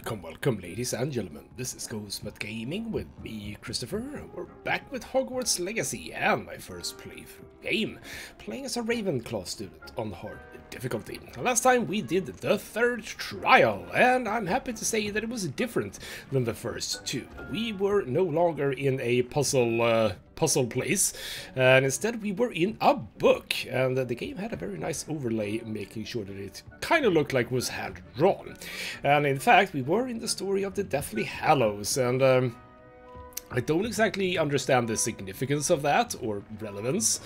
Welcome, ladies and gentlemen. This is ghostmutgaming with me, Christopher. We're back with Hogwarts Legacy and my first playthrough game, playing as a Ravenclaw student on hard difficulty. Last time we did the third trial, and I'm happy to say that it was different than the first two. We were no longer in a puzzle place, and instead we were in a book, and the game had a very nice overlay making sure that it kind of looked like it was hand-drawn. And in fact we were in the story of the Deathly Hallows, and I don't exactly understand the significance of that or relevance.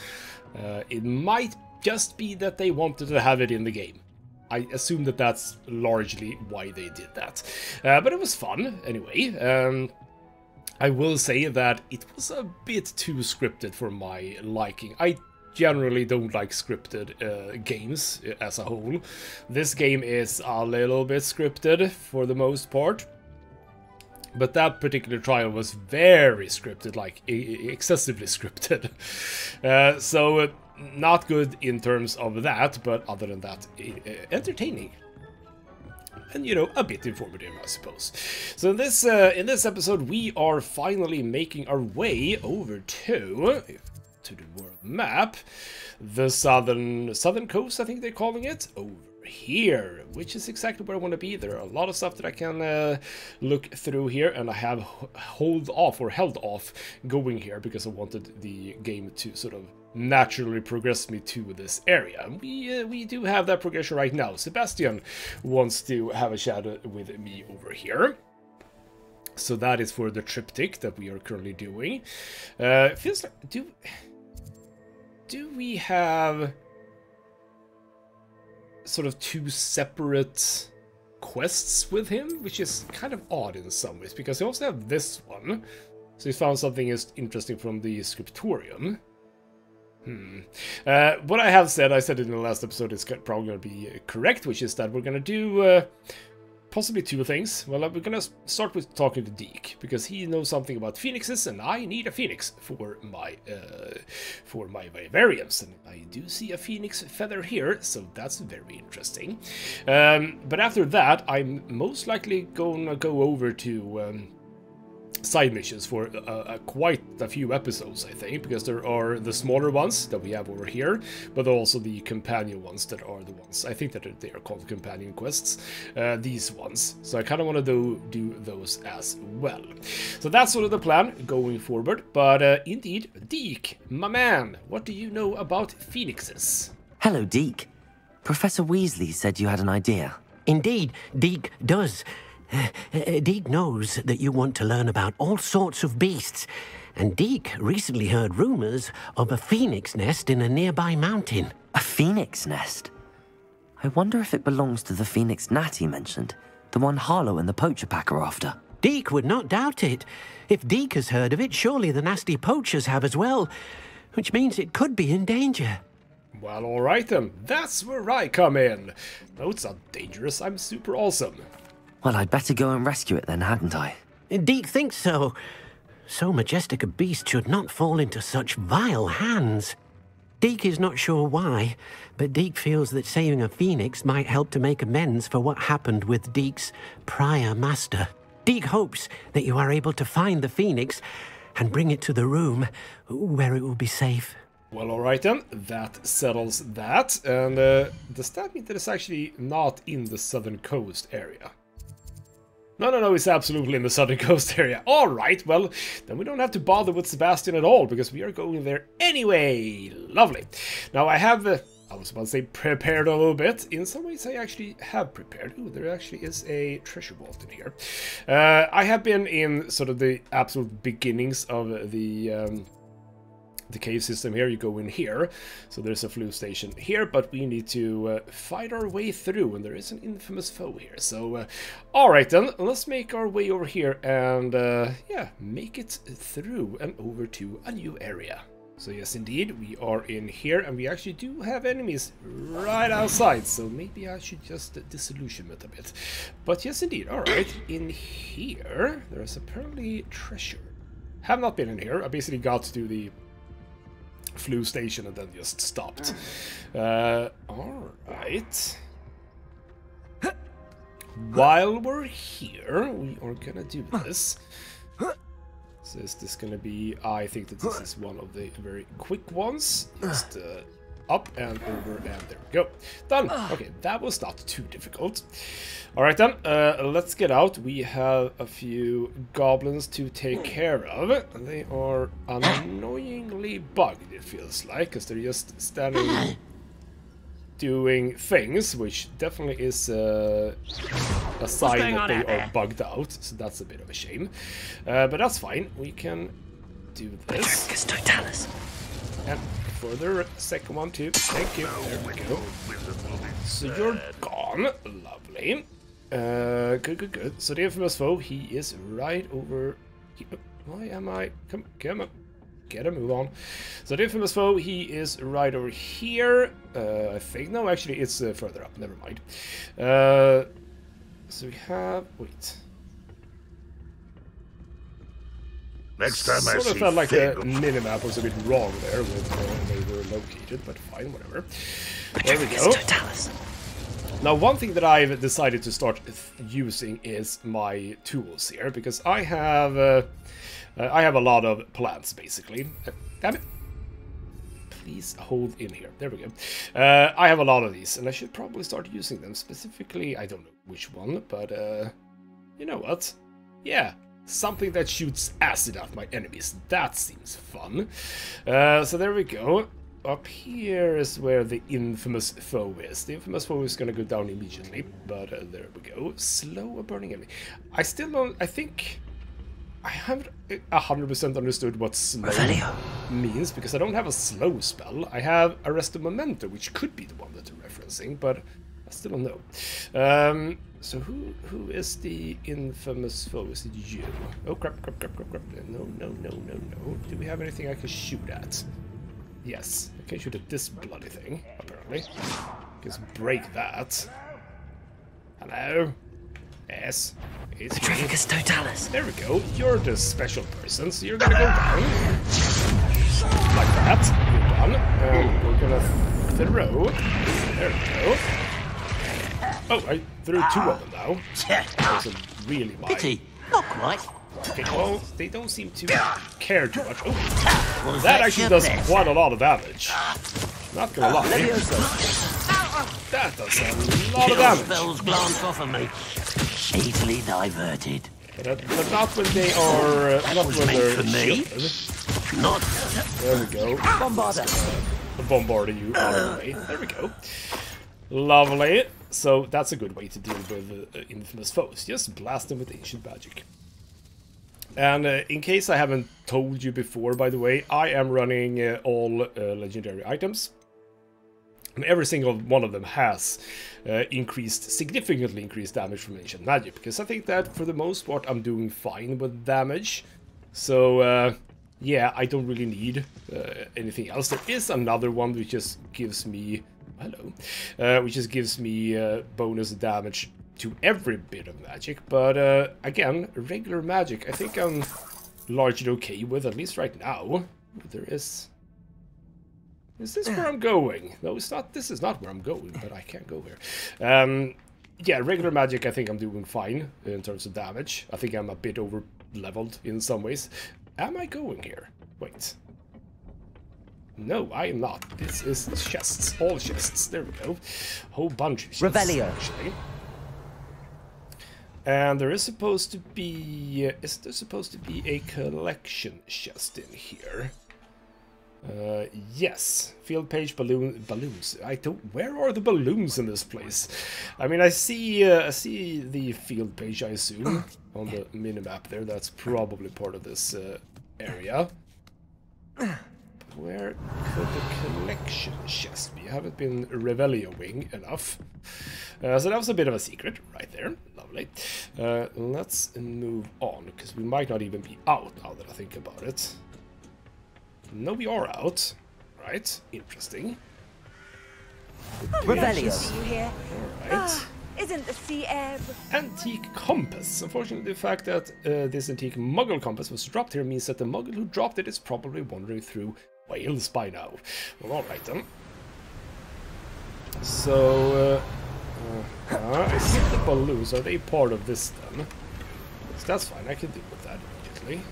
It might just be that they wanted to have it in the game. I assume that that's largely why they did that, but it was fun anyway. I will say that it was a bit too scripted for my liking. I generally don't like scripted games as a whole. This game is a little bit scripted for the most part, but that particular trial was very scripted, like excessively scripted. So not good in terms of that, but other than that, entertaining. And, you know, a bit informative, I suppose. So in this episode, we are finally making our way over to the world map, the southern coast, I think they're calling it, over here, which is exactly where I want to be. There are a lot of stuff that I can look through here, and I have held off going here because I wanted the game to sort of naturally progress me to this area. And we do have that progression right now. Sebastian wants to have a chat with me over here. So that is for the triptych that we are currently doing. Feels like do we have sort of two separate quests with him, which is kind of odd in some ways, because I also have this one. So he found something interesting from the scriptorium. What I have said, I said it in the last episode, is probably going to be correct, which is that we're going to do possibly two things. Well, we're going to start with talking to Deek, because he knows something about phoenixes, and I need a phoenix for my vivariums, and I do see a phoenix feather here, so that's very interesting. But after that, I'm most likely going to go over to side missions for quite a few episodes, I think, because there are the smaller ones that we have over here, but also the companion ones that are the ones, I think that they are called companion quests, these ones. So I kind of want to do those as well. So that's sort of the plan going forward, but indeed, Deek, my man, what do you know about phoenixes? Hello, Deek. Professor Weasley said you had an idea. Indeed, Deek does. Deek knows that you want to learn about all sorts of beasts, and Deek recently heard rumors of a phoenix nest in a nearby mountain. A phoenix nest? I wonder if it belongs to the phoenix gnat he mentioned, the one Harlow and the poacher pack are after. Deek would not doubt it. If Deek has heard of it, surely the nasty poachers have as well, which means it could be in danger. Well, alright then, that's where I come in. No, it's not dangerous, I'm super awesome. Well, I'd better go and rescue it then, hadn't I? Deek thinks so. So majestic a beast should not fall into such vile hands. Deek is not sure why, but Deek feels that saving a phoenix might help to make amends for what happened with Deek's prior master. Deek hopes that you are able to find the phoenix and bring it to the room where it will be safe. Well, alright then, that settles that. And does that mean that it's actually not in the southern coast area? No, it's absolutely in the southern coast area. Alright, well, then we don't have to bother with Sebastian at all, because we are going there anyway. Lovely. Now, I have, I was about to say prepared a little bit. In some ways, I actually have prepared. Ooh, there actually is a treasure vault in here. I have been in sort of the absolute beginnings of the cave system here. You go in here, so there's a flue station here, but we need to fight our way through, and there is an infamous foe here. So alright then, let's make our way over here and yeah, make it through and over to a new area. So yes, indeed, we are in here, and we actually do have enemies right outside, so maybe I should just disillusion it a bit. But yes, indeed, alright, in here there's apparently treasure. Have not been in here. I basically got to the flue station and then just stopped. Alright. while we're here, we are gonna do this. So is this gonna be... I think that this is one of the very quick ones. Just up and over, and there we go. Done! Okay, that was not too difficult. Alright then, let's get out. We have a few goblins to take care of. They are annoyingly bugged, it feels like, because they're just standing doing things, which definitely is a sign that they are bugged out, so that's a bit of a shame. But that's fine, we can do this. And further, second one too. Thank you. There we go. So you're gone. Lovely. Good. So the infamous foe, he is right over here. Why am I... Come on. Get a move on. So the infamous foe, he is right over here. I think... No, actually, it's further up. Never mind. So we have... Wait. Next time sort of felt like the minimap was a bit wrong there with where they were located, but fine, whatever. There we go. Now, one thing that I've decided to start using is my tools here, because I have a lot of plants, basically. Damn it! Please hold in here. There we go. I have a lot of these, and I should probably start using them. Specifically, I don't know which one, but you know what? Yeah. Something that shoots acid at my enemies. That seems fun. So there we go. Up here is where the infamous foe is. The infamous foe is going to go down immediately. But there we go. Slow burning enemy. I still don't... I think... I haven't 100% understood what slow means, because I don't have a slow spell. I have Arrest of Momentum, which could be the one that you're referencing, but I still don't know. So who is the infamous foe? Is it you? Oh, crap. No. Do we have anything I can shoot at? Yes, I can shoot at this bloody thing, apparently. Just break that. Hello? Yes, it's me. There we go. You're the special person, so you're gonna go down. Like that. You're done. We're gonna throw. There we go. Oh, I threw two of them now. That was really my... Pity. Not quite. Okay, well, they don't seem to care too much. Oh, that actually does quite a lot of damage. Not gonna lie. That does a lot of damage. Spells glance off of me. Easily diverted. But not when they are... not when they're shielded. Not. There we go. Bombarding you all the way. There we go. Lovely. So that's a good way to deal with infamous foes. Just blast them with ancient magic. And in case I haven't told you before, by the way, I am running all legendary items. And every single one of them has significantly increased damage from ancient magic. Because I think that for the most part I'm doing fine with damage. So yeah, I don't really need anything else. There is another one which just gives me... Hello. Which just gives me bonus damage to every bit of magic. But again, regular magic, I think I'm largely okay with, at least right now. There is... Is this where I'm going? No, it's not. This is not where I'm going, but I can't go here. Yeah, regular magic, I think I'm doing fine in terms of damage. I think I'm a bit over-leveled in some ways. Am I going here? Wait. No, I am not. This is chests. All chests. There we go. Whole bunch of chests, actually. And there is supposed to be... is there supposed to be a collection chest in here? Yes. Field page balloons. I don't... Where are the balloons in this place? I mean, I see the field page, I assume, on the minimap there. That's probably part of this area. Where could the collection chest be? I haven't been Revelio-wing enough. So that was a bit of a secret right there. Lovely. Let's move on, because we might not even be out now that I think about it. No, we are out. Right. Interesting. Revelio. See you here. Alright. Isn't the sea air... Antique compass. Unfortunately, the fact that this antique muggle compass was dropped here means that the muggle who dropped it is probably wandering through Wales by now. Well, alright then. So, I see the balloons. Are they part of this then? So that's fine. I can deal with that immediately.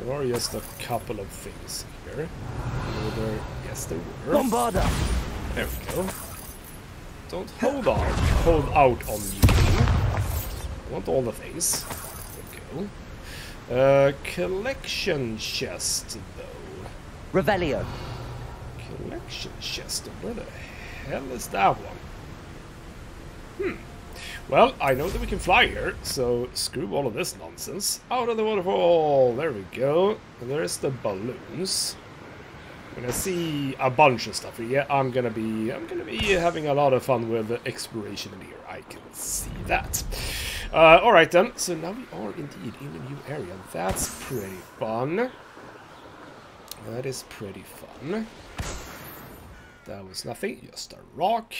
There are just a couple of things here. Yes, there were. Bombarda! There we go. Don't hold out on me. I want all the things. There we go. Collection chest, though. Revelio. Collection chest. Where the hell is that one? Well, I know that we can fly here, so screw all of this nonsense. Out of the waterfall! There we go. And there's the balloons. When I see a bunch of stuff here, I'm gonna be having a lot of fun with exploration in here. I can see that. Alright then, so now we are indeed in a new area. That's pretty fun. That is pretty fun. That was nothing, just a rock.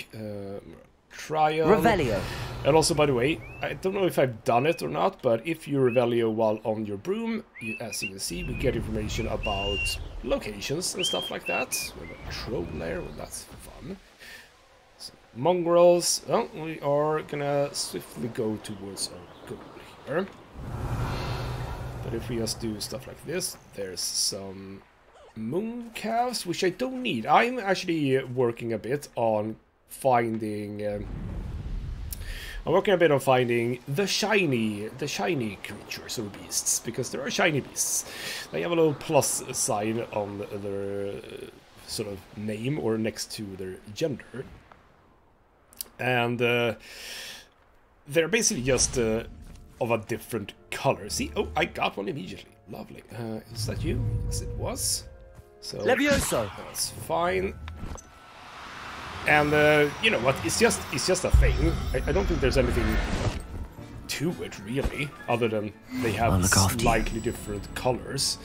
Trial. Revelio. And also, by the way, I don't know if I've done it or not, but if you Revelio while on your broom, as you can see, we get information about locations and stuff like that. We have a troll there, well, that's fun. So, mongrels. Well, we are gonna swiftly go towards our goal here. But if we just do stuff like this, there's some moon calves, which I don't need. I'm actually working a bit on finding the shiny creatures or beasts, because there are shiny beasts. They have a little plus sign on their sort of name or next to their gender, and they're basically just of a different color. See, oh, I got one immediately. Lovely. Is that you? Yes, it was. So Levioso. That's fine. And you know what? It's just a thing. I don't think there's anything to it really, other than they have slightly different colors.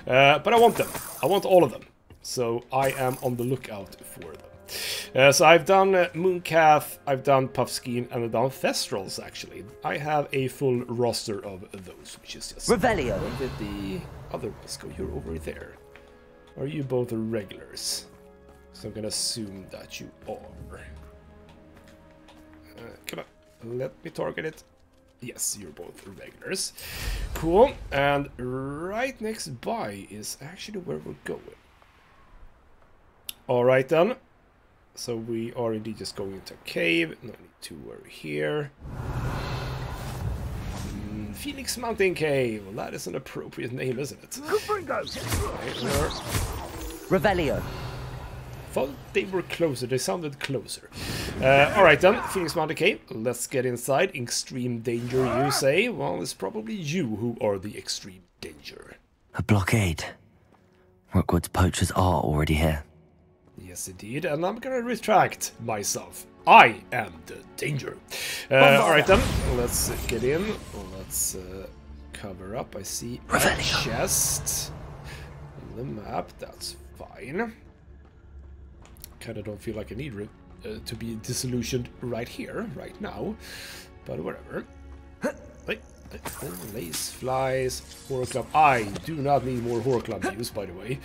But I want them. I want all of them. So I am on the lookout for them. So I've done Mooncalf, I've done Puffskein, and I've done Thestrals actually. I have a full roster of those, which is just... Revelio. Where did the other ones go? You're over there. Are you both regulars? So I'm gonna assume that you are. Come on, let me target it. Yes, you're both regulars. Cool, and right next by is actually where we're going. Alright then. So we are indeed just going into a cave. No need to worry here. Phoenix Mountain Cave. Well, that is an appropriate name, isn't it? Revelio. Thought they were closer, they sounded closer. Alright then, Phoenix Mountain Cave, let's get inside. Extreme danger, you say? Well, it's probably you who are the extreme danger. A blockade. Rookwood's poachers are already here. Yes, indeed, and I'm gonna retract myself. I am the danger. Alright then, let's get in. Let's cover up. I see a chest on the map, that's fine. Kinda don't feel like I need to be disillusioned right here, right now, but whatever. Lace flies, horror club. I do not need more horror club use, by the way.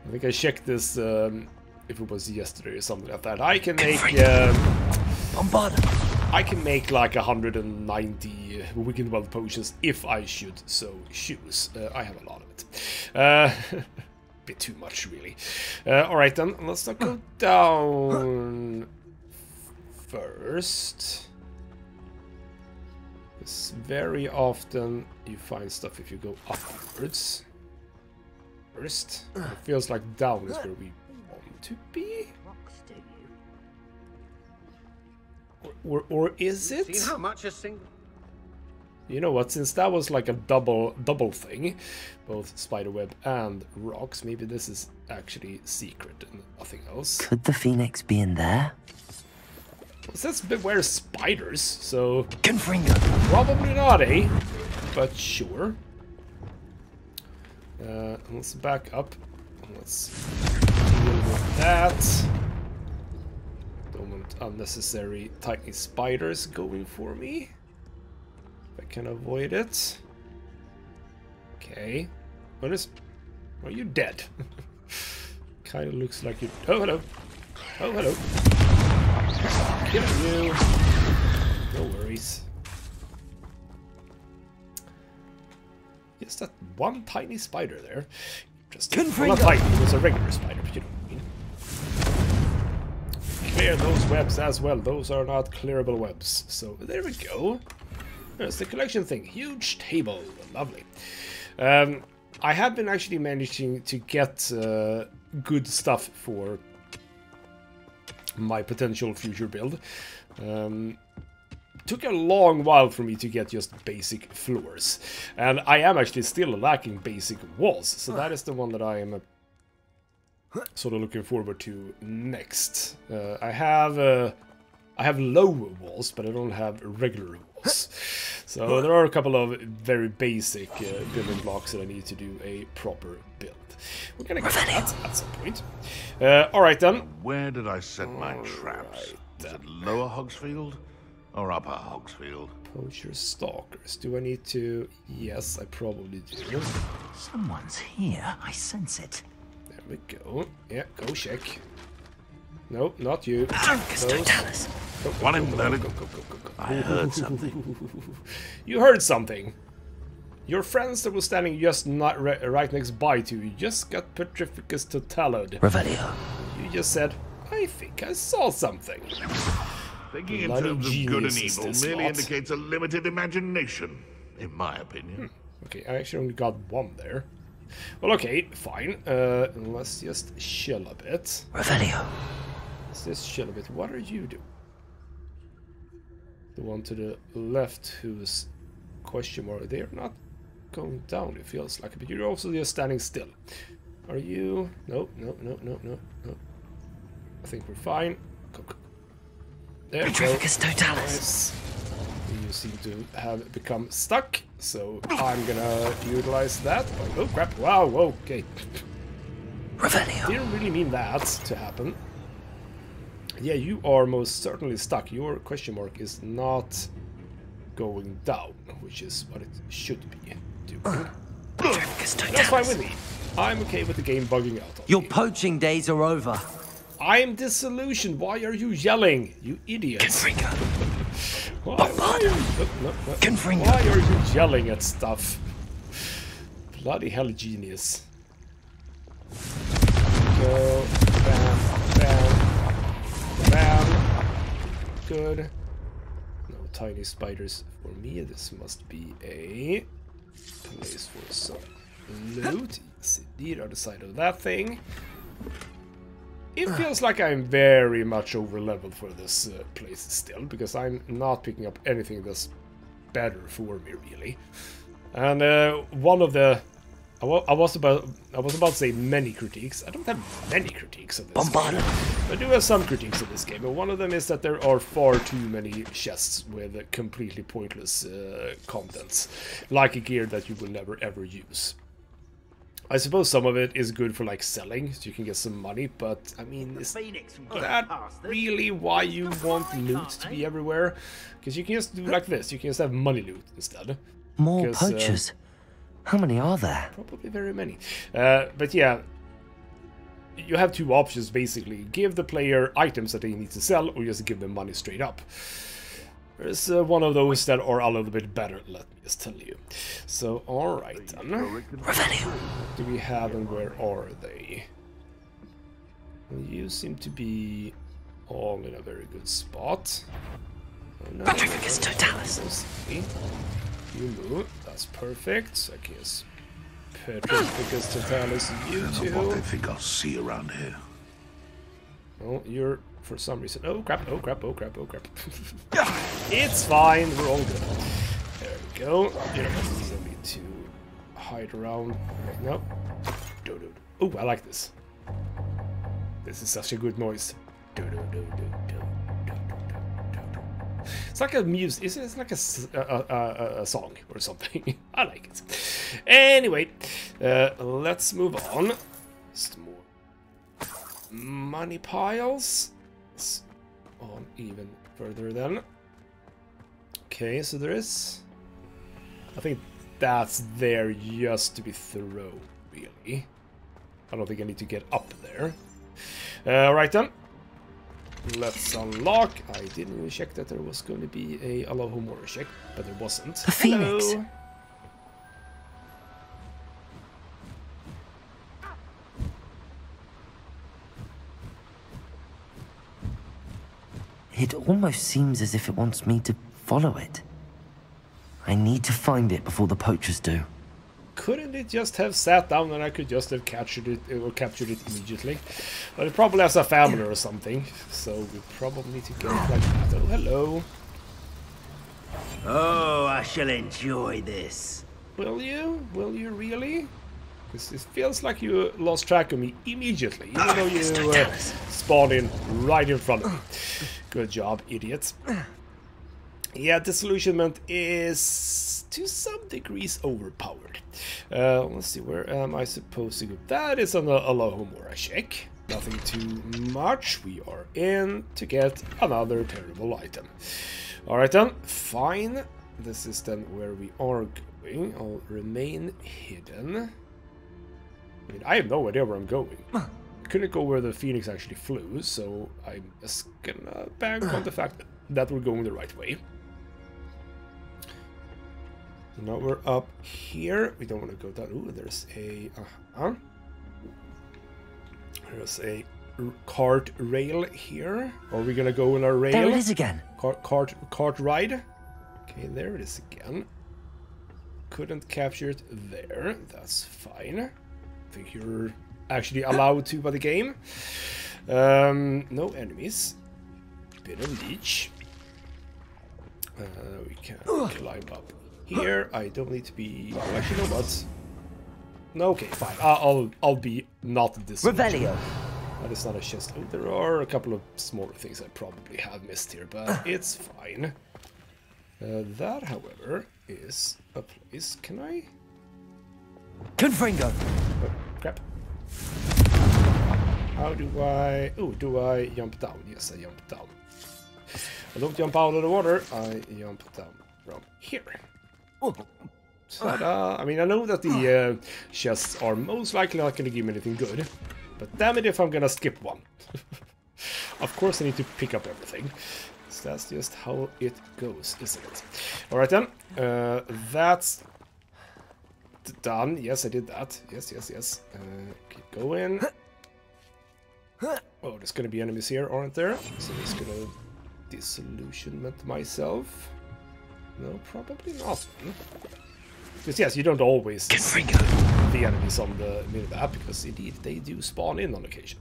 I think I checked this if it was yesterday or something like that. I can make I can make like 190 Wicked Wealth potions if I should so choose. I have a lot of it. Bit too much, really. Alright then, let's not go down first. Because very often you find stuff if you go upwards first. It feels like down is where we want to be. Or is it? See how much a single... You know what, since that was like a double thing, both spiderweb and rocks, maybe this is actually secret and nothing else. Could the phoenix be in there? It says beware spiders, so Confringo. probably not, eh? But sure. Let's back up. Let's deal with that. Don't want unnecessary tiny spiders going for me. I can avoid it. Okay. What is... Are you dead? Kind of looks like you... Oh, hello. Oh, hello. Killing you. No worries. Just that one tiny spider there. Just well, not tiny, it was a regular spider, but you know what I mean. Clear those webs as well. Those are not clearable webs. So there we go. There's the collection thing. Huge table. Lovely. I have been actually managing to get good stuff for my potential future build. Took a long while for me to get just basic floors, and I am actually still lacking basic walls, so that is the one that I am sort of looking forward to next. I have low walls, but I don't have regular walls. So there are a couple of very basic building blocks that I need to do a proper build. We're gonna get that at some point. Alright then. Where did I set my traps? Is it Lower Hogsfield or Upper Hogsfield? Poacher stalkers. Do I need to? Yes, I probably do. Someone's here. I sense it. There we go. Yeah, go check. No, not you. Totalis. One in there. I heard something. You heard something. Your friends that were standing just not right next by to you just got Petrificus Totalid. Revelio. You just said, I think I saw something. Thinking in Bloody terms of good and genius is evil this merely lot. indicates a limited imagination, in my opinion. Okay, I actually only got one there. Well, okay, fine. Let's just chill a bit. Revelio. Let's just chill a bit. What are you doing? The one to the left who's question mark. They're not going down, it feels like, but you're also just standing still. Are you? No. I think we're fine. Go. There we go. Nice. You seem to have become stuck, so I'm gonna utilize that. Oh crap! Wow. Okay. Revelio. Didn't really mean that to happen. Yeah, you are most certainly stuck. Your question mark is not going down, which is what it should be doing. That's fine with me. I'm okay with the game bugging out on Your me. poaching days are over. I'm disillusioned. Why are you yelling? You idiots. Why are you yelling at stuff? Bloody hell, genius. Go. Bam. Good. No tiny spiders for me. This must be a place for some loot. Yes, indeed, other side of that thing. It feels like I'm very much over leveled for this place still, because I'm not picking up anything that's better for me, really. And one of the I was about to say many critiques. I don't have many critiques of this game. I do have some critiques of this game, and one of them is that there are far too many chests with completely pointless contents, like a gear that you will never ever use. I suppose some of it is good for like selling, so you can get some money, but I mean, is that really why you want loot to be everywhere? Because you can just do like this, you can just have money loot instead. More poachers. How many are there? Probably very many. But yeah, you have two options basically. Give the player items that they need to sell, or just give them money straight up. There's one of those that are a little bit better, let me just tell you. So, alright then. What do we have and where are they? Well, you seem to be all in a very good spot. Oh, no, you move, that's perfect. I guess Petrificus Totalis, you two. What they think I'll see around here. Well, you're for some reason. Oh crap! It's fine. We're all good. There we go. You don't need to hide around right now. Oh, I like this. This is such a good noise. It's like a music. It's like a song or something. I like it. Anyway, let's move on. Just more money piles. Let's on even further then. Okay, so there is. I think that's there just to be thrown. Really, I don't think I need to get up there. Right then. Let's unlock. I didn't even check that there was going to be a Alohomora check, but there wasn't. The Phoenix. Hello. It almost seems as if it wants me to follow it. I need to find it before the poachers do. Couldn't it just have sat down and I could just have captured it immediately? But it probably has a family or something, so we probably need to get it like that. Oh, hello. Oh, I shall enjoy this. Will you? Will you really? Because it feels like you lost track of me immediately, even though you spawned in right in front of me. Good job, idiots. Yeah, disillusionment is to some degrees overpowered. Let's see, where am I supposed to go? That is an Alohomora check. Nothing too much. We are in to get another terrible item. Alright then, fine. This is then where we are going. I'll remain hidden. I mean, I have no idea where I'm going. Couldn't go where the Phoenix actually flew, so I'm just gonna bank on the fact that we're going the right way. Now we're up here. We don't want to go down. Ooh, there's a... There's a cart rail here. Are we gonna go in our rail? There it is again. Cart ride. Okay, there it is again. Couldn't capture it there. That's fine. I think you're actually allowed to by the game. No enemies. Bit of leech. We can climb up here. I don't need to be... Actually, no, what? No, okay, fine. I'll be not this. Revelio. That is not a chest. Oh, there are a couple of smaller things I probably have missed here, but it's fine. That, however, is a place. Can I? Confringo. Oh, crap. How do I... Oh, do I jump down? Yes, I jump down. I don't jump out of the water. I jump down from here. Ta-da! I mean, I know that the chests are most likely not going to give me anything good, but damn it if I'm going to skip one. Of course I need to pick up everything. So that's just how it goes, isn't it? Alright then. That's done. Yes, I did that. Yes. Keep going. Oh, there's going to be enemies here, aren't there? So I'm just going to disillusionment myself. No, probably not. Because yes, you don't always see the enemies on the minimap, because indeed they do spawn in on occasion.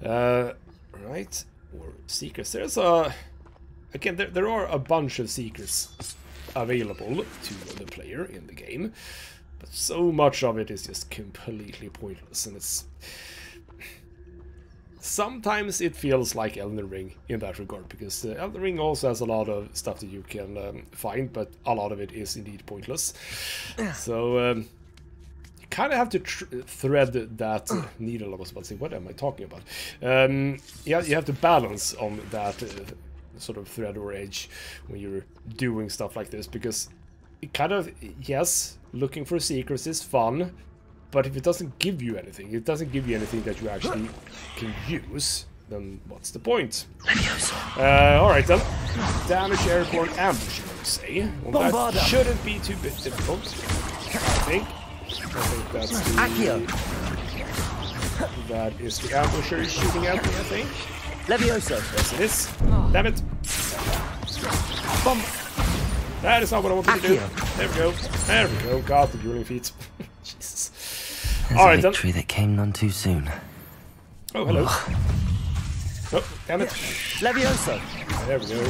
Right, or secrets. There's a... Again, there are a bunch of secrets available to the player in the game, but so much of it is just completely pointless, and it's... Sometimes it feels like Elden Ring in that regard, because Elden Ring also has a lot of stuff that you can find, but a lot of it is indeed pointless. So you kind of have to thread that needle. I was about to say, what am I talking about? Yeah, you have to balance on that sort of thread or edge when you're doing stuff like this, because it kind of, yes, looking for secrets is fun, but if it doesn't give you anything, that you actually can use, then what's the point? Alright then. Damage airborne ambush, I would say. Well, that shouldn't be too difficult, I think that's the... Accio. That is the ambusher shooting at me, I think. Levioso. Yes, it is. Damn it. Bomb. That is not what I wanted to do. There we go. There we go. God, the dueling feats. Jesus. There's a victory that came none too soon. Oh, hello. Oh, damn it. Levioso. There we go.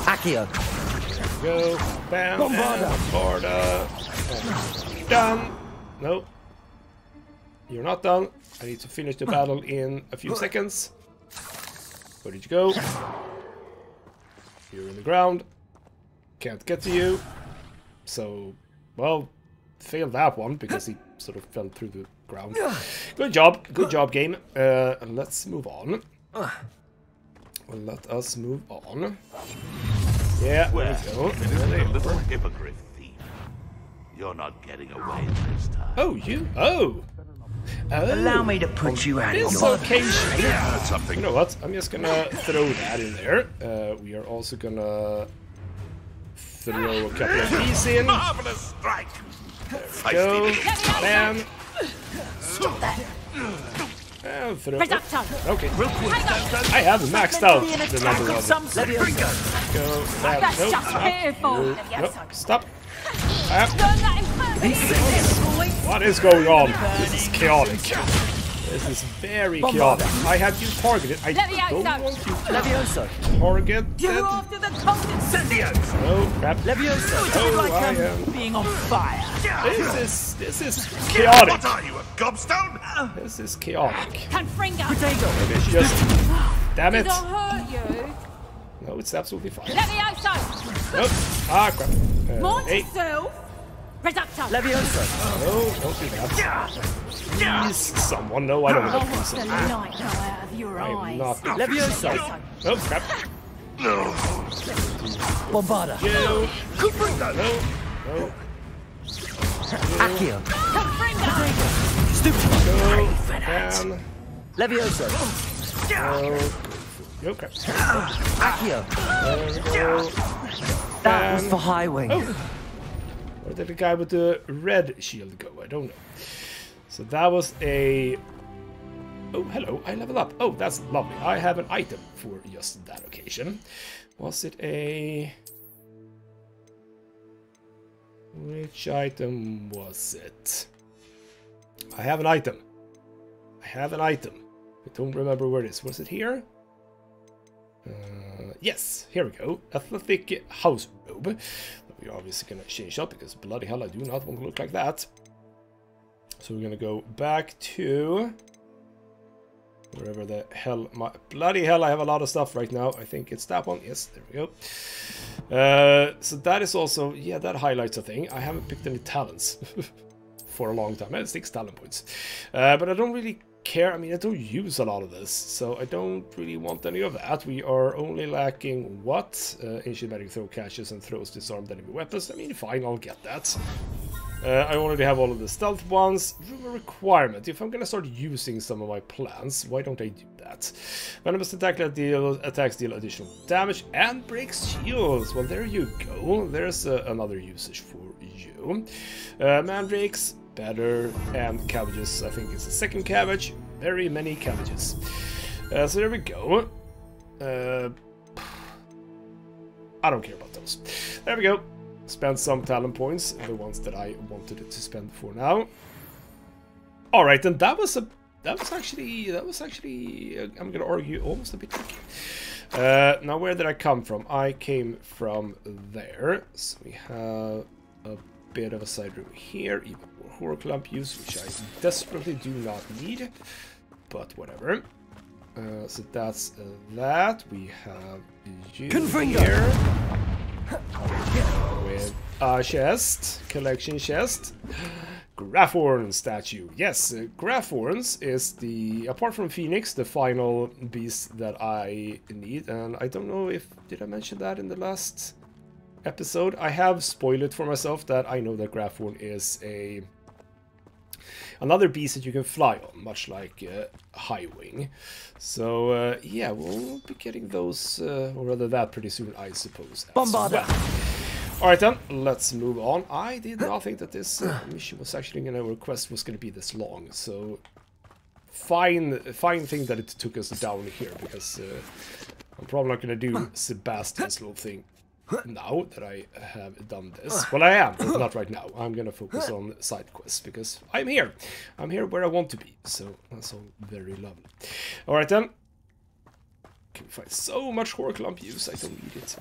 Accio. There we go. Bam. Bombarda. Done. No. You're not done. I need to finish the battle in a few seconds. Where did you go? You're in the ground. Can't get to you. So, well, failed that one because he sort of fell through the ground. Good job, game. Let's move on. Well, let us move on. Yeah, there we go. There you little hippogriff thief. You're not getting away this time. Oh, you? Oh! Allow me to put you out of This your occasion. That's something. You know what? I'm just gonna throw that in there. We are also gonna throw a couple of these in. Marvelous strike. Go. Bam. And throw. Okay. I have maxed out the number of them. Go. Bam. Nope. Nope. Stop. What is going on? This is chaotic. This is very chaotic. I have you targeted. I don't want you to target. You're after the cold incendios. No, crap. Levioso. Oh, Like I am. being on fire. This is chaotic. What are you, a gobstone? This is chaotic. Confringo. Maybe it's just. Damn it. Did I hurt you? No, it's absolutely fine. Levioso. Nope. Ah, crap. Mind Hey. yourself. Reducto. Levioso. No, don't do that. Please, someone. No, I don't want to do The something. light go out of your I'm eyes. not. Levioso. Oh, crap. Bombarda. No. No. No. Accio. Confringo. Go. Bam. Levioso. No. No, crap. Accio. There we go. That was Bam. for High Wing. Where did the guy with the red shield go? I don't know. So that was a... Oh, hello, I leveled up. Oh, that's lovely. I have an item for just that occasion. Was it a... Which item was it? I have an item. I have an item. I don't remember where it is. Was it here? Yes, here we go. Athletic house robe. We're obviously going to change up because bloody hell, I do not want to look like that. So we're going to go back to wherever the hell my... Bloody hell, I have a lot of stuff right now. I think it's that one. Yes, there we go. So that is also... Yeah, that highlights a thing. I haven't picked any talents for a long time. I have 6 talent points. But I don't really care. I mean, I don't use a lot of this, so I don't really want any of that. We are only lacking what? Ancient magic throw catches and throws disarmed enemy weapons. I mean, fine, I'll get that. I already have all of the stealth ones. Rumor requirement. If I'm gonna start using some of my plans, why don't I do that? Venomous attacks deal additional damage and breaks shields. Well, there you go. There's another usage for you. Mandrakes. Better, and cabbages. I think it's the second cabbage. Very many cabbages. So there we go. I don't care about those. There we go. Spend some talent points, the ones that I wanted it to spend for now. All right, and that was actually I'm gonna argue almost a bit tricky. Now where did I come from? I came from there. So we have a bit of a side room here, even more horror clump use, which I desperately do not need, but whatever. So that's that. We have you here with a chest, collection chest. Graphorn statue. Yes, Graphorns is the, apart from Phoenix, the final beast that I need, and I don't know if, did I mention that in the last episode? I have spoiled it for myself that I know that Graphorn is another beast that you can fly on, much like High Wing. So yeah, we'll be getting those, or rather that, pretty soon, I suppose. Bombarda. Well. Alright then, let's move on. I did not think that this mission was actually gonna, request was gonna be this long, so fine thing that it took us down here, because I'm probably not gonna do Sebastian's little thing now that I have done this. Well, I am, but not right now. I'm gonna focus on side quests, because I'm here. I'm here where I want to be, so that's all very lovely. Alright then. Can we find so much horror clump use? I don't need it.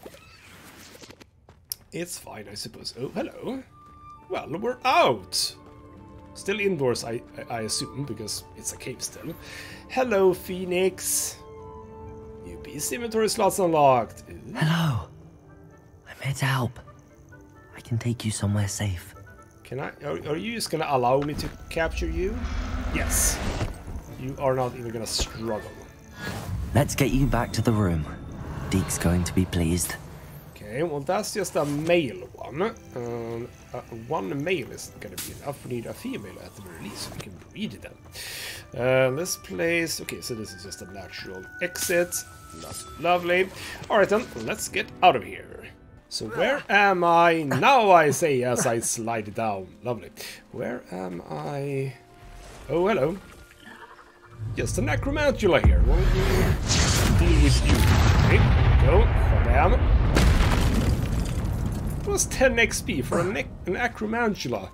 It's fine, I suppose. Oh, hello. Well, we're out. Still indoors, I assume, because it's a cave still. Hello, Phoenix. New beast inventory slots unlocked. Ooh. Hello. I'm here to help. I can take you somewhere safe. Can I? Are you just gonna allow me to capture you? Yes. You are not even gonna struggle. Let's get you back to the room. Deek's going to be pleased. Okay, well that's just a male one. one. One male is gonna be enough. We need a female at the very least so we can breed them. This place... Okay, so this is just a natural exit. Lovely. Alright then, let's get out of here. So where am I now, I say, as I slide down. Lovely. Where am I? Oh, hello. Just a necromantula here. What do we deal with you? Okay, go. Bam. It was 10 XP for an acromantula.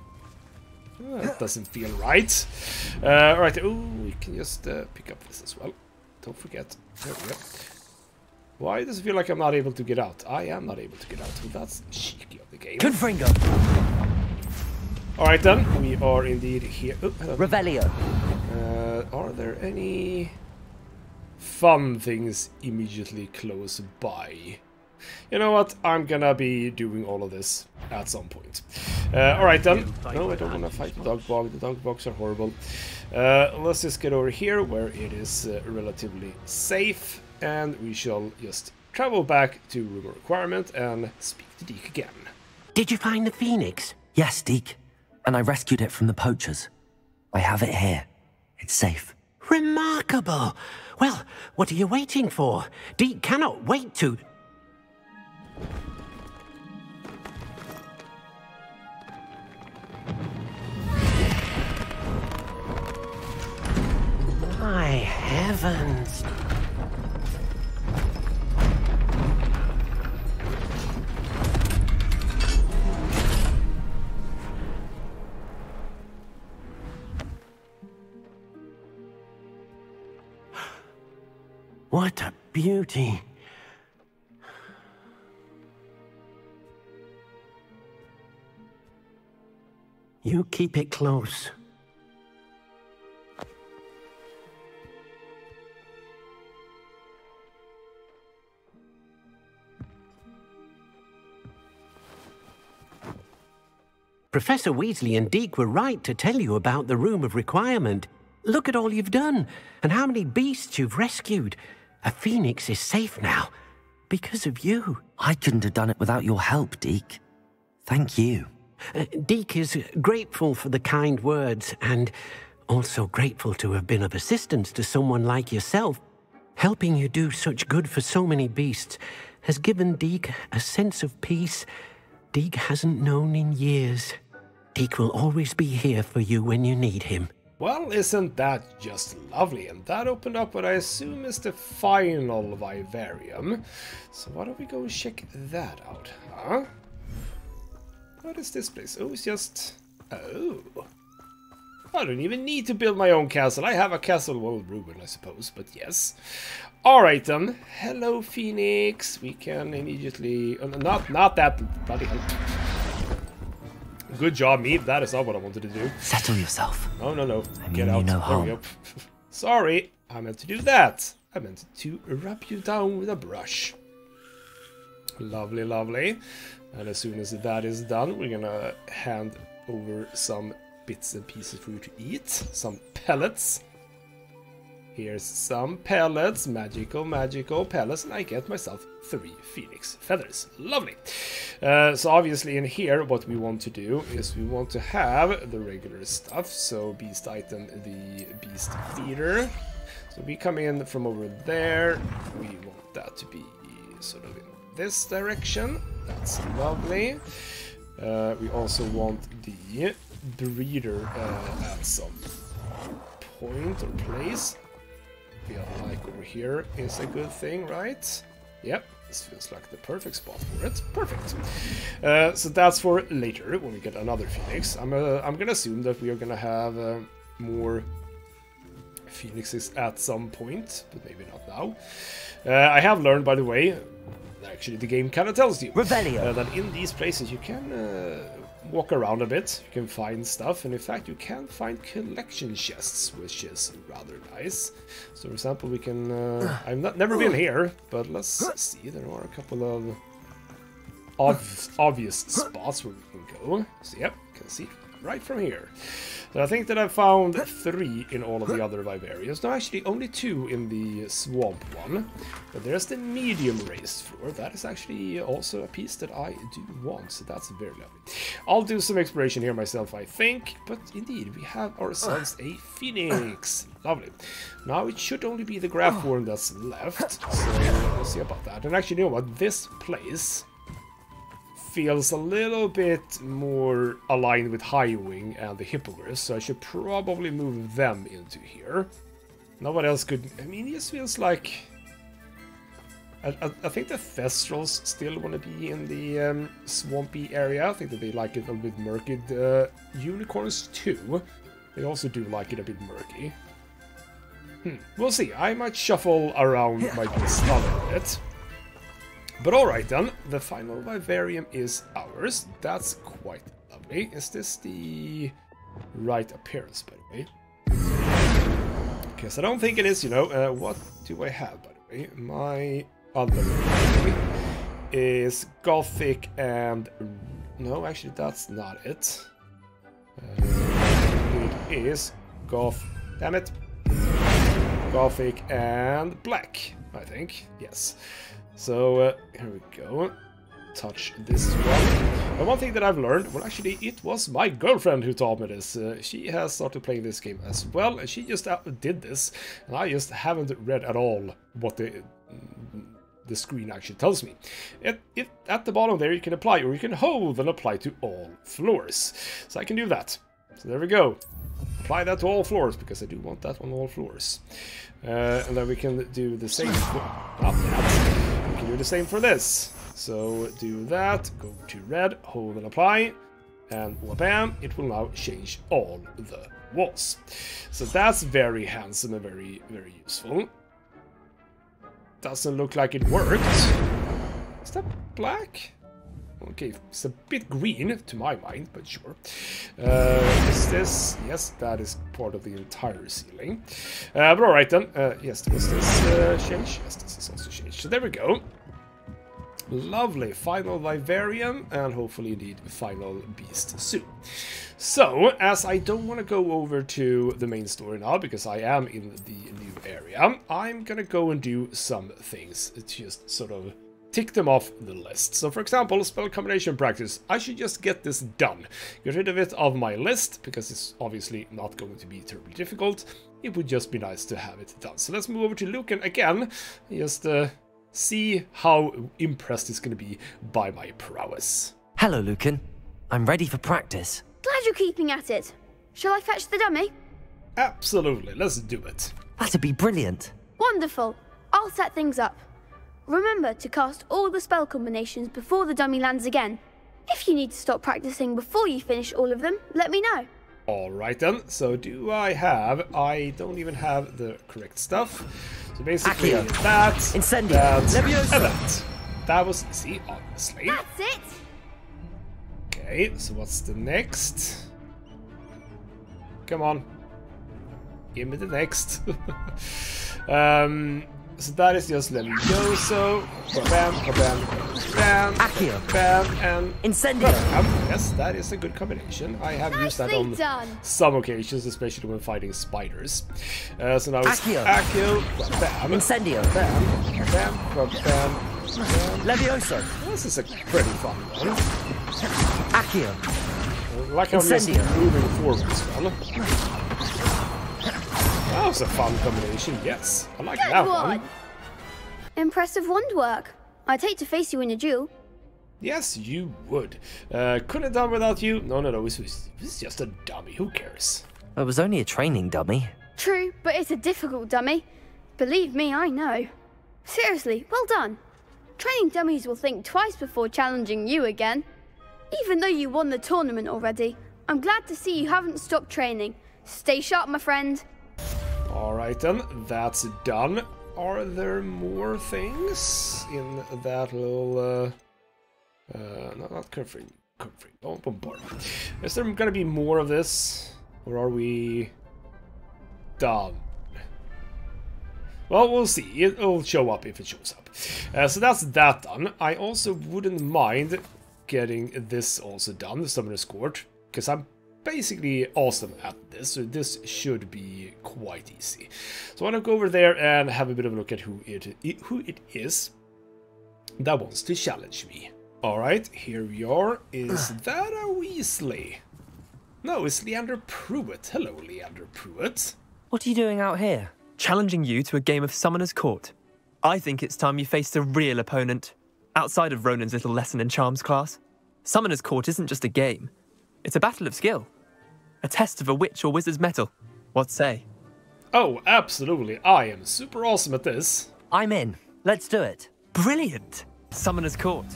That doesn't feel right. Alright, oh, we can just pick up this as well. Don't forget. There we go. Why does it feel like I'm not able to get out? I am not able to get out. Well, that's cheeky of the game. Confringo. Alright then, we are indeed here. Oh, Revelio. Are there any fun things immediately close by? You know what? I'm gonna be doing all of this at some point. Alright then. No, I don't want to fight the dog bog. The dog bogs are horrible. Let's just get over here where it is relatively safe. And we shall just travel back to room requirement and speak to Deek again. Did you find the phoenix? Yes, Deek. And I rescued it from the poachers. I have it here. It's safe. Remarkable! Well, what are you waiting for? Deek cannot wait to... My heavens! What a beauty! You keep it close. Professor Weasley and Deek were right to tell you about the Room of Requirement. Look at all you've done, and how many beasts you've rescued. A phoenix is safe now, because of you. I couldn't have done it without your help, Deek. Thank you. Deek is grateful for the kind words, and also grateful to have been of assistance to someone like yourself. Helping you do such good for so many beasts has given Deek a sense of peace Deek hasn't known in years. Deek will always be here for you when you need him. Well, isn't that just lovely? And that opened up what I assume is the final vivarium. So why don't we go check that out, huh? What is this place? Oh, it's just... Oh. I don't even need to build my own castle. I have a castle, well, ruined, I suppose, but yes. Alright then. Hello, Phoenix. We can immediately... not that... Bloody hell. Good job, me. That is not what I wanted to do. Settle yourself. No. I Get mean out. you no harm. There we go. Sorry, I meant to do that. I meant to rub you down with a brush. Lovely, lovely. And as soon as that is done, we're gonna hand over some bits and pieces for you to eat. Some pellets. Here's some pellets. Magical pellets. And I get myself 3 phoenix feathers. Lovely. So obviously in here, what we want to do is we want to have the regular stuff. So beast item, the beast feeder. So we come in from over there. We want that to be sort of in this direction. That's lovely. We also want the breeder at some point or place. Yeah, like over here is a good thing, right? Yep, this feels like the perfect spot for it. Perfect. So that's for later when we get another phoenix. I'm gonna assume that we are gonna have more phoenixes at some point, but maybe not now. I have learned, by the way, actually the game kind of tells you that in these places you can walk around a bit, you can find stuff, and in fact you can find collection chests, which is rather nice. So for example, we can I've never been here, but let's see, there are a couple of obvious spots where we can go. So yep, you can see right from here. So I think that I found 3 in all of the other vivariums. No, actually only 2 in the swamp one. But there's the medium raised floor. That is actually also a piece that I do want, so that's very lovely. I'll do some exploration here myself, I think. But indeed, we have ourselves a phoenix. Lovely. Now it should only be the graph worm that's left. So we'll see about that. And actually, you know what? This place feels a little bit more aligned with Highwing and the hippogriffs, so I should probably move them into here. No one else could... I mean, this feels like... I think the Thestrals still want to be in the swampy area. I think that they like it a little bit murky. The unicorns too. They also do like it a bit murky. We'll see. I might shuffle around my beast a little bit. But alright then, the final vivarium is ours. That's quite lovely. Is this the right appearance, by the way? Okay, so I don't think it is, you know. What do I have, by the way? My other is Gothic and... No, actually that's not it. It is Damn it. Gothic and Black, I think. Yes. So, here we go. Touch this one. And one thing that I've learned, well actually it was my girlfriend who taught me this. She has started playing this game as well, and she just did this. And I just haven't read at all what the screen actually tells me. At the bottom there you can apply, or you can hold and apply to all floors. So I can do that. So there we go. Apply that to all floors, because I do want that on all floors. And then we can do the same for... Not that. We can do the same for this. So do that, go to red, hold and apply, and wabam, it will now change all the walls. So that's very handsome and very, very useful. Doesn't look like it worked. Is that black? Okay, it's a bit green to my mind, but sure. Is this... Yes, that is part of the entire ceiling. But alright then. Yes, was this changed? Yes, this is also changed. So there we go. Lovely. Final vivarium, and hopefully indeed final beast soon. So, as I don't want to go over to the main story now, because I am in the new area, I'm gonna go and do some things. It's just sort of... tick them off the list. So for example, spell combination practice. I should just get this done. Get rid of it off my list, because it's obviously not going to be terribly difficult. It would just be nice to have it done. So let's move over to Lucan again. Just see how impressed he's going to be by my prowess. Hello, Lucan. I'm ready for practice. Glad you're keeping at it. Shall I fetch the dummy? Absolutely, let's do it. That'd be brilliant. Wonderful. I'll set things up. Remember to cast all the spell combinations before the dummy lands again. If you need to stop practicing before you finish all of them, let me know. Alright then, so do I have... I don't even have the correct stuff. So basically Accio. that, Incendio. that, Leviosa. and that. That was easy, obviously. That's it! Okay, so what's the next? Come on. Give me the next. So that is just Levioso, bam, bam, bam, Accio. bam, and Incendio. Yes, that is a good combination. I have used that on some occasions, especially when fighting spiders. So now it's Accio. Accio, bam, Incendio. bam, bam, bam, bam. Levioso. This is a pretty fun one. Accio. I like how I'm just Incendio. moving forward as well. That was a fun combination, yes. I like that one. Impressive wand work. I'd hate to face you in a duel. Yes, you would. Couldn't have done without you. No, it was just a dummy. Who cares? It was only a training dummy. True, but it's a difficult dummy. Believe me, I know. Seriously, well done. Training dummies will think twice before challenging you again. Even though you won the tournament already, I'm glad to see you haven't stopped training. Stay sharp, my friend. Alright then, that's done. Are there more things in that little... no, not comforting. Don't bombard me. Is there gonna be more of this? Or are we... done? Well, we'll see. It'll show up if it shows up. So that's that done. I also wouldn't mind getting this also done, the Summoner's Court, because I'm basically awesome at this, so this should be quite easy. So I want to go over there and have a bit of a look at who it is that wants to challenge me. Alright, here we are. Is that a Weasley? No, it's Leander Pruitt. Hello, Leander Pruitt. What are you doing out here? Challenging you to a game of Summoner's Court. I think it's time you faced a real opponent, outside of Ronan's little lesson in charms class. Summoner's Court isn't just a game. It's a battle of skill. A test of a witch or wizard's mettle. What say? Oh, absolutely. I am super awesome at this. I'm in. Let's do it. Brilliant! Summoner's Court.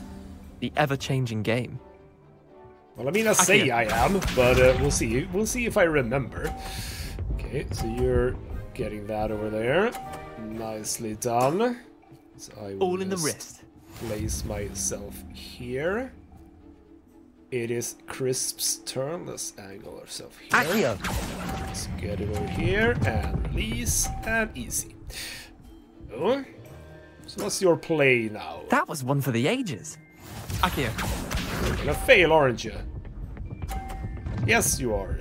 The ever-changing game. Well, I mean, I say I am, but we'll see. We'll see if I remember. Okay, so you're getting that over there. Nicely done. So I will all in the wrist. Place myself here. It is Crisp's turn. Let's angle ourselves here. Accio. Let's get it over here and release and easy. Oh, so what's your play now? That was one for the ages. Accio. You're gonna fail, aren't you? Yes, you are.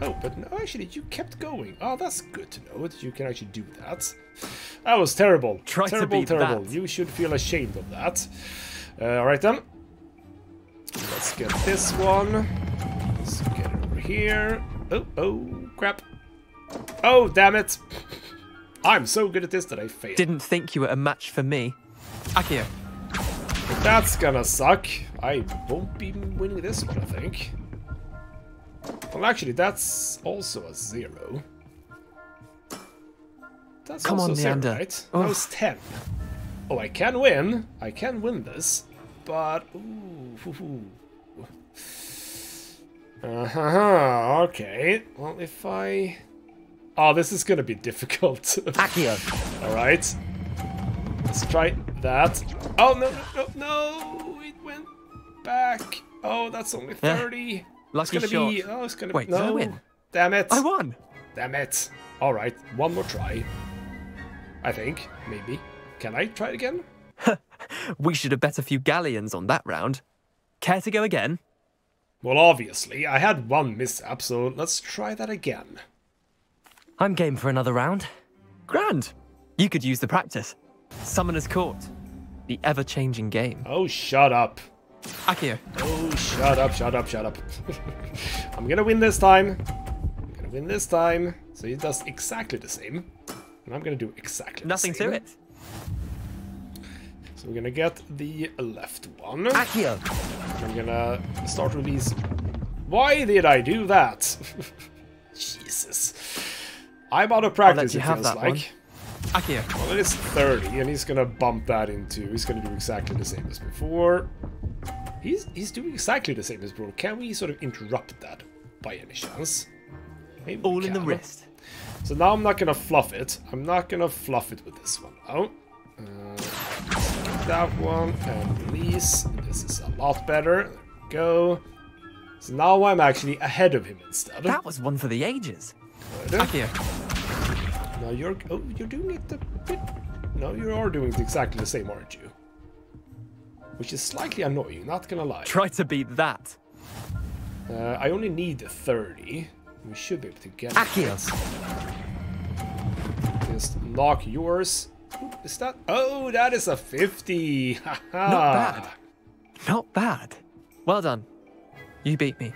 Oh, but no, actually, you kept going. Oh, that's good to know that you can actually do that. That was terrible. Try terrible, to beat terrible. that. You should feel ashamed of that. Alright then. Let's get this one. Let's get it over here. Oh, crap. Oh, damn it. I'm so good at this that I failed. Didn't think you were a match for me. Accio. That's gonna suck. I won't be winning this one, I think. Well, actually, that's also a 0. That's Come also on, 0, Leander. right? That was 10. Oh, I can win. I can win this. But, okay. Well, if I... Oh, this is gonna be difficult. Accio. Alright. Let's try that. Oh, no. It went back. Oh, that's only 30. Lucky it's gonna be... Oh, it's gonna Wait, be... No. did I win? Damn it. I won. Damn it. Alright, one more try. I think. Maybe. Can I try it again? We should have bet a few galleons on that round. Care to go again? Well, obviously. I had one mishap, so let's try that again. I'm game for another round. Grand. You could use the practice. Summoner's Court. The ever-changing game. Oh, shut up. Accio. Oh, shut up. I'm gonna win this time. So he does exactly the same. And I'm gonna do exactly Nothing the same. to it. So we're gonna get the left one. Accio. I'm gonna start release. Why did I do that? Jesus. I'm out of practice, it feels like. Accio. Well, it is 30, and he's gonna bump that into... He's gonna do exactly the same as before. He's doing exactly the same as before. Can we sort of interrupt that by any chance? Maybe All we in the can. wrist. So now I'm not gonna fluff it. I'm not gonna fluff it with this one now. That one and release. This is a lot better. There we go. So now I'm actually ahead of him instead. That was one for the ages. Good. Accio. Now you're doing it a bit. No, you are doing exactly the same, aren't you? Which is slightly annoying, not gonna lie. Try to beat that. I only need 30. We should be able to get Accio. it. Just knock yours. Ooh, is that? Oh, that is a 50. Haha. Not bad. Not bad. Well done. You beat me.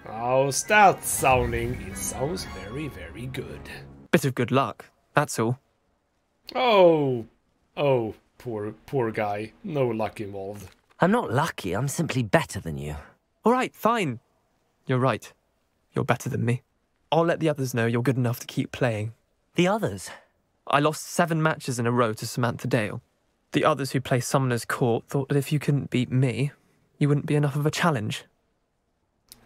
How's that sounding? It sounds very, very good. Bit of good luck, that's all. Oh, poor guy. No luck involved. I'm not lucky, I'm simply better than you. All right, fine. You're right. You're better than me. I'll let the others know you're good enough to keep playing. The others? I lost 7 matches in a row to Samantha Dale. The others who play Summoner's Court thought that if you couldn't beat me, you wouldn't be enough of a challenge.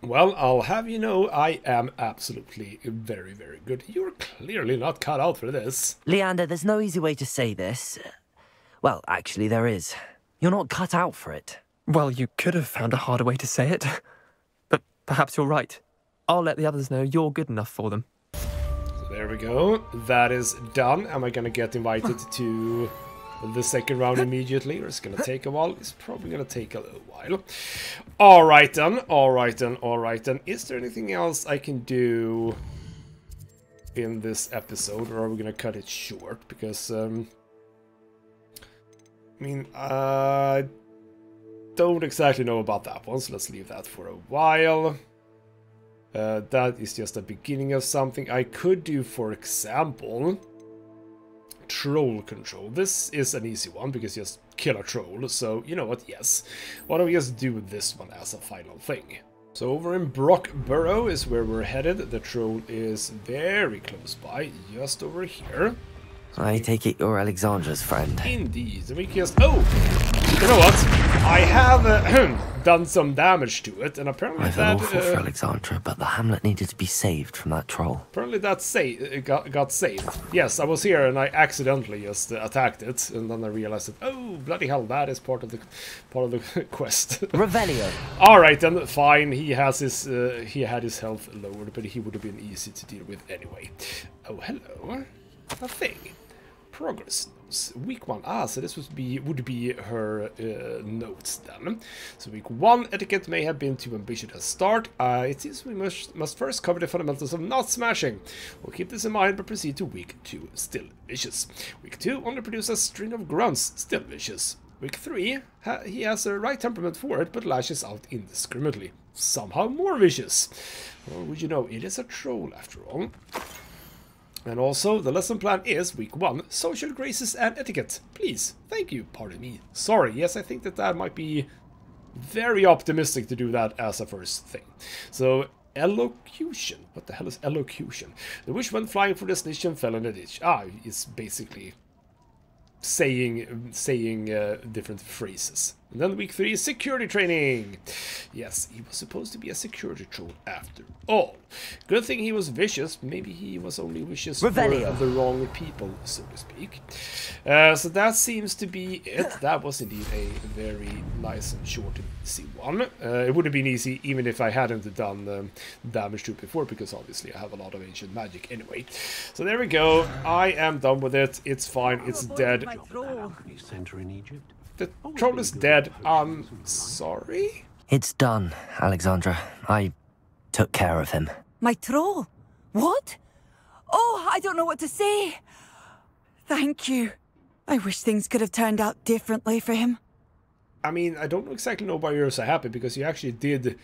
Well, I'll have you know I am absolutely very, very good. You're clearly not cut out for this. Leander, there's no easy way to say this. Well, actually there is. You're not cut out for it. Well, you could have found a harder way to say it. But perhaps you're right. I'll let the others know you're good enough for them. So there we go. That is done. Am I gonna get invited to the second round immediately, or it's gonna take a while. It's probably gonna take a little while. Alright then, alright then, alright then. Is there anything else I can do in this episode, or are we gonna cut it short? Because, I mean, I don't exactly know about that one, so let's leave that for a while. That is just the beginning of something I could do, for example. Troll control. This is an easy one because you just kill a troll. So, you know what? Yes. Why don't we just do this one as a final thing? So over in Brockborough is where we're headed. The troll is very close by, just over here. I take it you're Alexandra's friend. Indeed. And we can just... Oh! You know what? I have done some damage to it, and apparently I've that... been awful for Alexandra, but the hamlet needed to be saved from that troll. Apparently that got saved. Yes, I was here and I accidentally just attacked it, and then I realized that, oh, bloody hell, that is part of the quest. Revelio. All right, then fine. He has his he had his health lowered, but he would have been easy to deal with anyway. Oh, hello. A thing. Progress notes. Week 1. Ah, so this would be her notes then. So week 1, etiquette may have been too ambitious at start. It seems we must first cover the fundamentals of not smashing. We'll keep this in mind, but proceed to week 2. Still vicious. Week 2 only produces a string of grunts. Still vicious. Week 3, he has the right temperament for it, but lashes out indiscriminately. Somehow more vicious. Well, would you know, it is a troll after all. And also, the lesson plan is, week 1, social graces and etiquette. Please, thank you, pardon me. Sorry, yes, I think that might be very optimistic to do that as a first thing. So, elocution. What the hell is elocution? The wish went flying for destination, fell in a ditch. Ah, it's basically saying different phrases. And then week 3 is security training. Yes, he was supposed to be a security troll after all. Good thing he was vicious. Maybe he was only vicious for the wrong people, so to speak. So that seems to be it. That was indeed a very nice and short and easy one. It would have been easy even if I hadn't done damage to it before, because obviously I have a lot of ancient magic anyway. So there we go. I am done with it. It's fine. It's dead. Center in Egypt. The troll is dead. I'm sorry? It's done, Alexandra. I took care of him. My troll? What? Oh, I don't know what to say. Thank you. I wish things could have turned out differently for him. I mean, I don't exactly know why you're so happy, because you actually did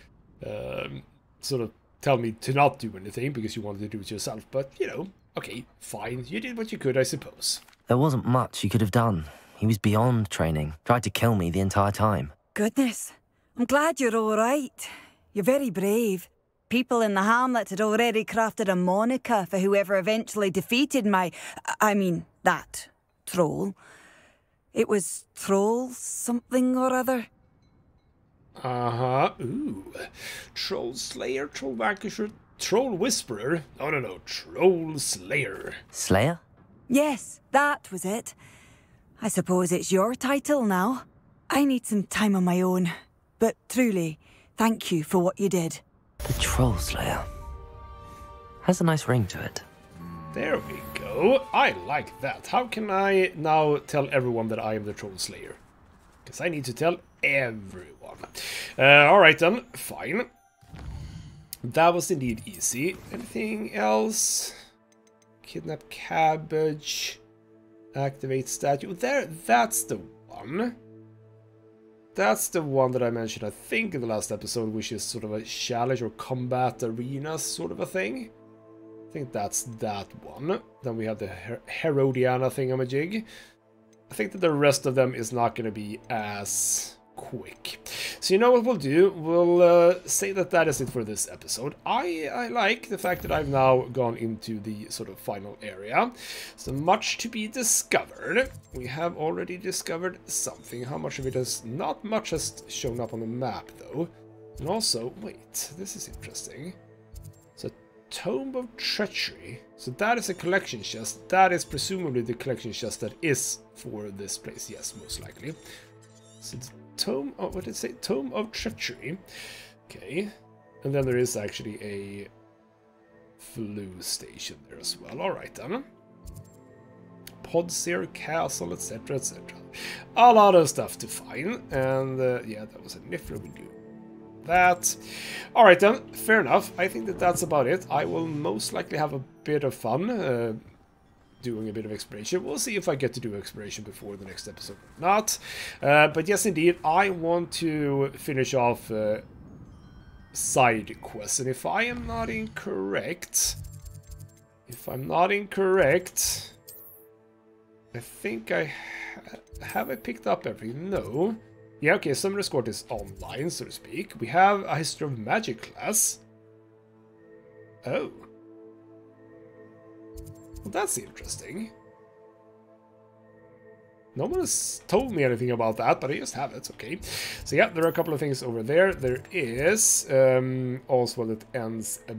sort of tell me to not do anything because you wanted to do it yourself. But, you know, okay, fine. You did what you could, I suppose. There wasn't much you could have done. He was beyond training. Tried to kill me the entire time. Goodness. I'm glad you're all right. You're very brave. People in the hamlet had already crafted a moniker for whoever eventually defeated that troll. It was Troll something or other. Uh-huh. Ooh. Troll Slayer, Troll Vanquisher, Troll Whisperer. No. Troll Slayer. Slayer? Yes, that was it. I suppose it's your title now. I need some time on my own. But truly, thank you for what you did. The Troll Slayer. Has a nice ring to it. There we go. I like that. How can I now tell everyone that I am the Troll Slayer? Because I need to tell everyone. Alright then, fine. That was indeed easy. Anything else? Kidnap Cabbage. Activate statue. There, that's the one. That's the one that I mentioned, I think, in the last episode, which is sort of a challenge or combat arena sort of a thing. I think that's that one. Then we have the Herodiana thingamajig. I think that the rest of them is not going to be as quick. So you know what we'll do? We'll say that is it for this episode. I like the fact that I've now gone into the sort of final area. So much to be discovered. We have already discovered something. How much of it is? Not much has shown up on the map though. And also, wait, this is interesting. So Tome of Treachery. So that is a collection chest. That is presumably the collection chest that is for this place. Yes, most likely. So it's Tome of, what did it say? Tome of Treachery. Okay. And then there is actually a flue station there as well. Alright then. Podseer Castle, etc, etc. A lot of stuff to find, and yeah, that was a Niffler. We do that. Alright then, fair enough. I think that that's about it. I will most likely have a bit of fun doing a bit of exploration. We'll see if I get to do exploration before the next episode or not. But yes, indeed, I want to finish off side quests. And if I am not incorrect, I think have I picked up everything? No. Yeah, okay, Summoner's Court is online, so to speak. We have a History of Magic class. Oh. Well, that's interesting. No one has told me anything about that, but I just have it, okay. So yeah, there are a couple of things over there. There is also that ends a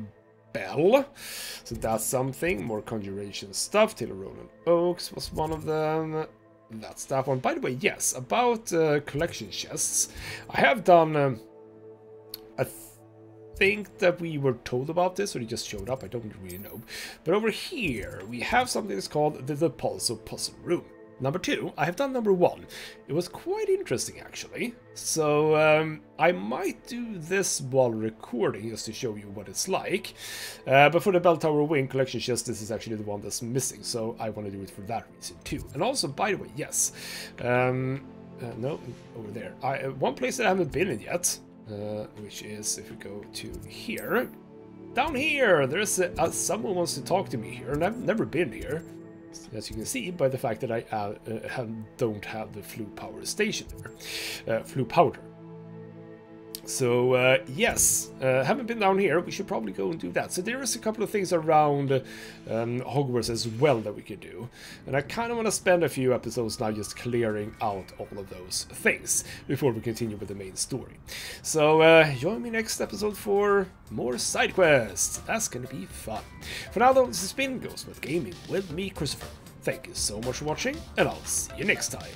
bell. So that's something. More conjuration stuff. Taylor Ronan Oaks was one of them. That's that one. By the way, yes, about collection chests. I have done... I think that we were told about this, or it just showed up. I don't really know. But over here, we have something that's called the Pulso Puzzle Room. Number 2, I have done number 1. It was quite interesting, actually. So, I might do this while recording, just to show you what it's like. But for the Bell Tower Wing collection chest, this is actually the one that's missing. So, I want to do it for that reason, too. And also, by the way, yes. No, over there. One place that I haven't been in yet, which is, if we go to here. Down here, there's someone wants to talk to me here, and I've never been here. As you can see by the fact that I don't have the Flue Power Station there. Flue Powder. So, yes, haven't been down here. We should probably go and do that. So there is a couple of things around Hogwarts as well that we could do. And I kind of want to spend a few episodes now just clearing out all of those things before we continue with the main story. So, join me next episode for more side quests. That's going to be fun. For now, though, this has been ghostmutgaming with me, Christopher. Thank you so much for watching, and I'll see you next time.